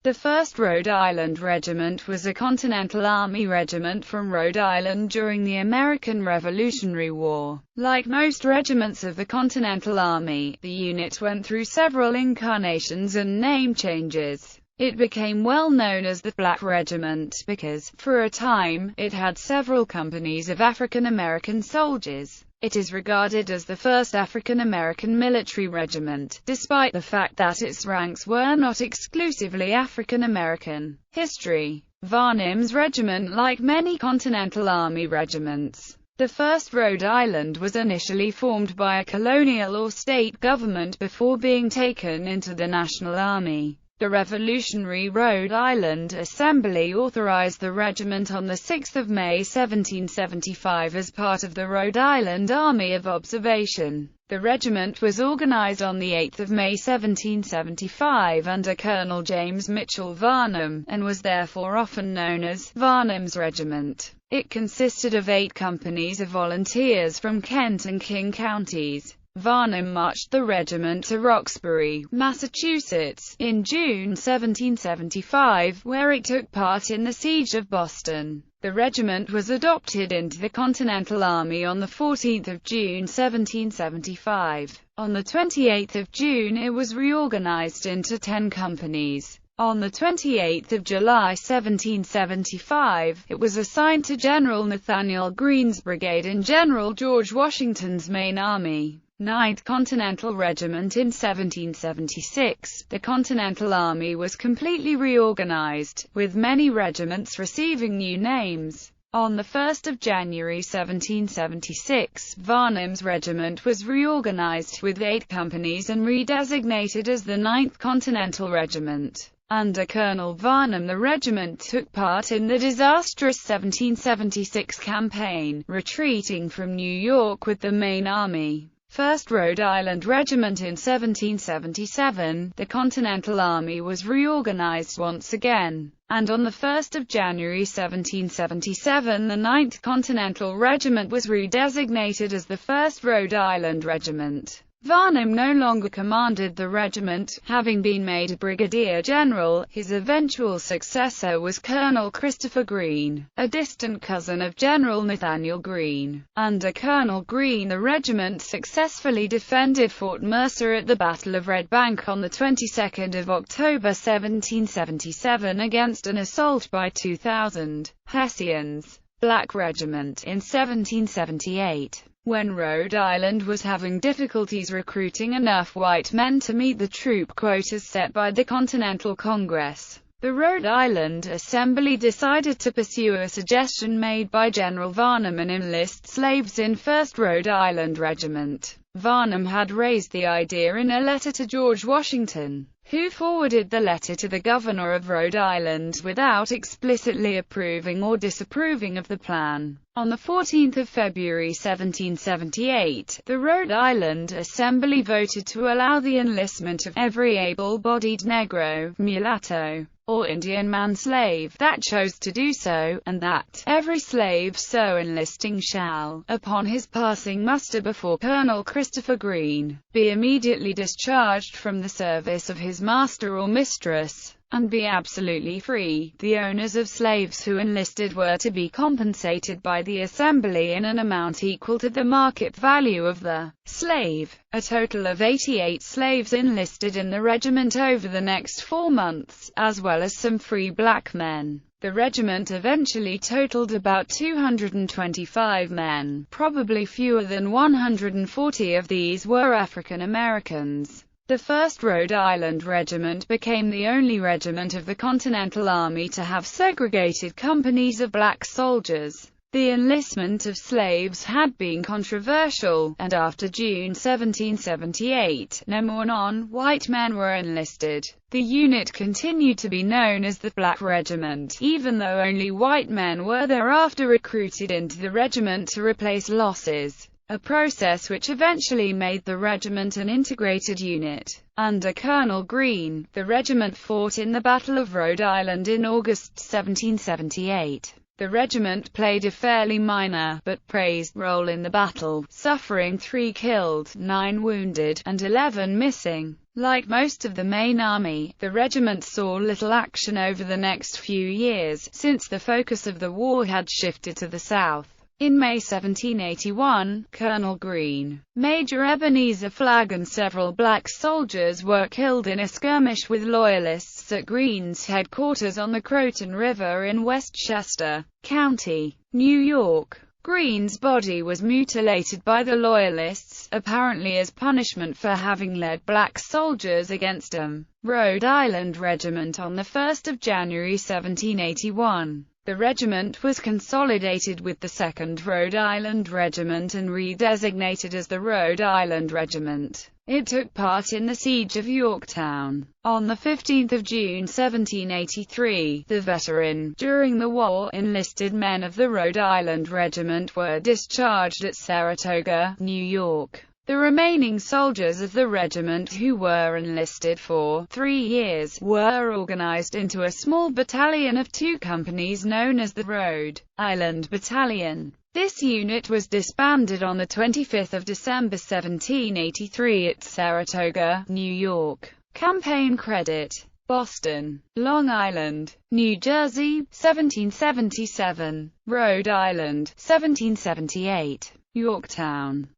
The 1st Rhode Island Regiment was a Continental Army regiment from Rhode Island during the American Revolutionary War. Like most regiments of the Continental Army, the unit went through several incarnations and name changes. It became well known as the Black Regiment because, for a time, it had several companies of African American soldiers. It is regarded as the first African-American military regiment, despite the fact that its ranks were not exclusively African-American. History: Varnum's regiment. Like many Continental Army regiments, the 1st Rhode Island was initially formed by a colonial or state government before being taken into the National Army. The Revolutionary Rhode Island Assembly authorized the regiment on 6 May 1775 as part of the Rhode Island Army of Observation. The regiment was organized on 8 May 1775 under Colonel James Mitchell Varnum, and was therefore often known as Varnum's Regiment. It consisted of 8 companies of volunteers from Kent and King counties. Varnum marched the regiment to Roxbury, Massachusetts, in June 1775, where it took part in the Siege of Boston. The regiment was adopted into the Continental Army on 14 June 1775. On 28 June it was reorganized into 10 companies. On 28 July 1775, it was assigned to General Nathaniel Greene's brigade in General George Washington's main army. 9th Continental Regiment. In 1776, the Continental Army was completely reorganized, with many regiments receiving new names. On 1 January 1776, Varnum's regiment was reorganized with 8 companies and redesignated as the 9th Continental Regiment. Under Colonel Varnum, the regiment took part in the disastrous 1776 campaign, retreating from New York with the main army. 1st Rhode Island Regiment. In 1777, the Continental Army was reorganized once again, and on 1 January 1777 the 9th Continental Regiment was redesignated as the 1st Rhode Island Regiment. Varnum no longer commanded the regiment, having been made a brigadier general. His eventual successor was Colonel Christopher Greene, a distant cousin of General Nathaniel Greene. Under Colonel Greene, the regiment successfully defended Fort Mercer at the Battle of Red Bank on the 22nd of October 1777 against an assault by 2,000 Hessians. Black Regiment. In 1778, when Rhode Island was having difficulties recruiting enough white men to meet the troop quotas set by the Continental Congress, the Rhode Island Assembly decided to pursue a suggestion made by General Varnum and enlist slaves in 1st Rhode Island Regiment. Varnum had raised the idea in a letter to George Washington, who forwarded the letter to the governor of Rhode Island without explicitly approving or disapproving of the plan. On 14 February 1778, the Rhode Island Assembly voted to allow the enlistment of every able-bodied Negro, mulatto, or Indian man-slave that chose to do so, and that every slave so enlisting shall, upon his passing muster before Colonel Christopher Greene, be immediately discharged from the service of his master or mistress, and be absolutely free. The owners of slaves who enlisted were to be compensated by the Assembly in an amount equal to the market value of the slave. A total of 88 slaves enlisted in the regiment over the next 4 months, as well as some free black men. The regiment eventually totaled about 225 men. Probably fewer than 140 of these were African Americans. The 1st Rhode Island Regiment became the only regiment of the Continental Army to have segregated companies of black soldiers. The enlistment of slaves had been controversial, and after June 1778, no more non-white men were enlisted. The unit continued to be known as the Black Regiment, even though only white men were thereafter recruited into the regiment to replace losses, a process which eventually made the regiment an integrated unit. Under Colonel Greene, the regiment fought in the Battle of Rhode Island in August 1778. The regiment played a fairly minor, but praised, role in the battle, suffering 3 killed, 9 wounded, and 11 missing. Like most of the main army, the regiment saw little action over the next few years, since the focus of the war had shifted to the south. In May 1781, Colonel Greene, Major Ebenezer Flagg and several black soldiers were killed in a skirmish with Loyalists at Greene's headquarters on the Croton River in Westchester County, New York. Greene's body was mutilated by the Loyalists, apparently as punishment for having led black soldiers against a Rhode Island regiment on 1 January 1781. The regiment was consolidated with the 2nd Rhode Island Regiment and redesignated as the Rhode Island Regiment. It took part in the Siege of Yorktown. On 15 June 1783, the veteran, during the war, enlisted men of the Rhode Island Regiment were discharged at Saratoga, New York. The remaining soldiers of the regiment who were enlisted for 3 years, were organized into a small battalion of 2 companies known as the Rhode Island Battalion. This unit was disbanded on 25 December 1783 at Saratoga, New York. Campaign credit: Boston, Long Island, New Jersey, 1777, Rhode Island, 1778, Yorktown,